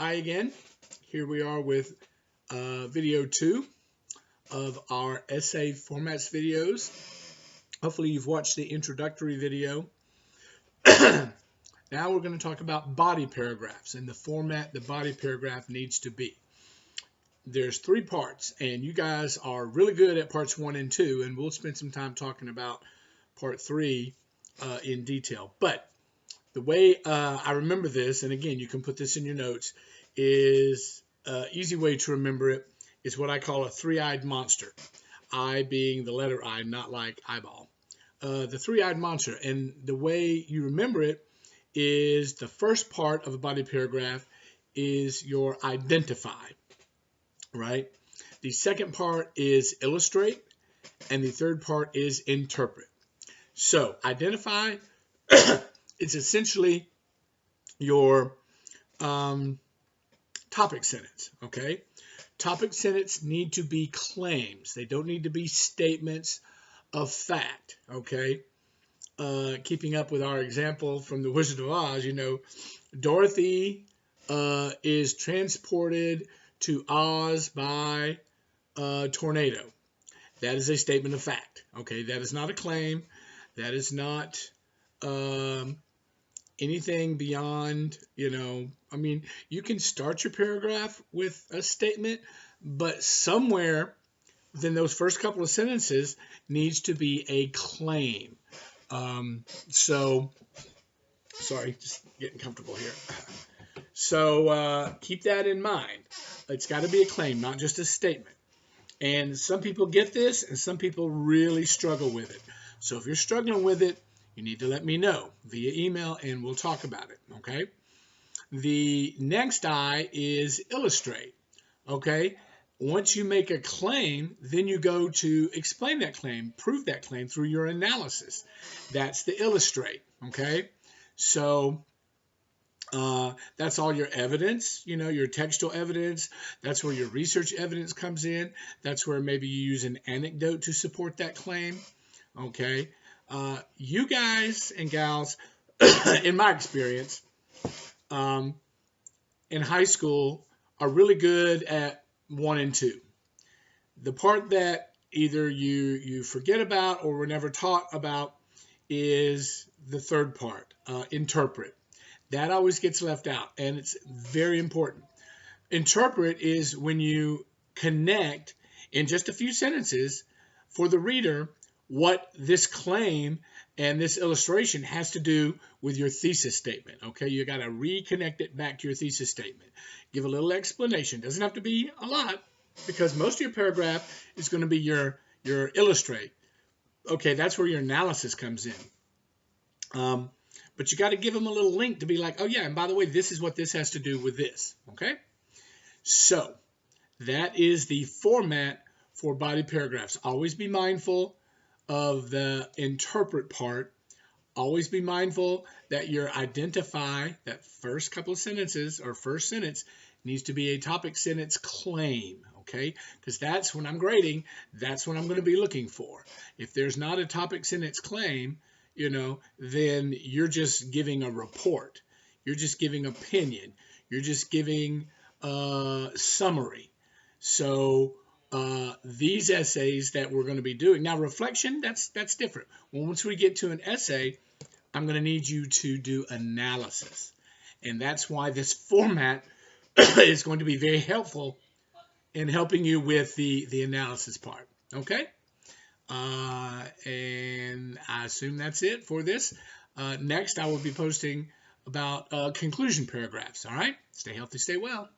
Hi again. Here we are with video 2 of our essay formats videos. Hopefully you've watched the introductory video. Now we're going to talk about body paragraphs and the format the body paragraph needs to be. There's 3 parts, and you guys are really good at parts 1 and 2, and we'll spend some time talking about part 3 in detail. But the way I remember this, and again, you can put this in your notes, is an easy way to remember it is what I call a three-eyed monster. I being the letter I, not like eyeball. The three-eyed monster. And the way you remember it is the first part of a body paragraph is your identify, right? The second part is illustrate, and the third part is interpret. So identify it's essentially your topic sentence, okay? Topic sentence need to be claims. They don't need to be statements of fact, okay? Keeping up with our example from The Wizard of Oz, you know, Dorothy is transported to Oz by a tornado. That is a statement of fact, okay? That is not a claim. That is not anything beyond, you know, I mean, you can start your paragraph with a statement, but somewhere within those first couple of sentences needs to be a claim. Sorry, just getting comfortable here. So keep that in mind. It's got to be a claim, not just a statement. And some people get this, and some people really struggle with it. So if you're struggling with it, you need to let me know via email, and we'll talk about it, okay? The next I is illustrate, okay? Once you make a claim, then you go to explain that claim, prove that claim through your analysis. That's the illustrate, okay? So that's all your evidence, you know, your textual evidence. That's where your research evidence comes in. That's where maybe you use an anecdote to support that claim, okay? You guys and gals, in my experience, in high school, are really good at 1 and 2. The part that either you forget about or were never taught about is the third part, interpret. That always gets left out, and it's very important. Interpret is when you connect in just a few sentences for the reader what this claim and this illustration has to do with your thesis statement, okay? You got to reconnect it back to your thesis statement. Give a little explanation. Doesn't have to be a lot, because most of your paragraph is going to be your illustrate. Okay, that's where your analysis comes in. But you got to give them a little link to be like, oh yeah, and by the way, this is what this has to do with this, okay? So that is the format for body paragraphs. Always be mindful of the interpret part. Always be mindful that your identify, that first couple of sentences or first sentence needs to be a topic sentence claim, okay? Because that's when I'm grading, that's what I'm going to be looking for. If there's not a topic sentence claim, you know, then you're just giving a report. You're just giving opinion. You're just giving summary. So these essays that we're going to be doing now, reflection, that's different. Well, once we get to an essay, I'm going to need you to do analysis, and that's why this format is going to be very helpful in helping you with the analysis part. Okay, and I assume that's it for this. Next, I will be posting about conclusion paragraphs. All right, stay healthy, stay well.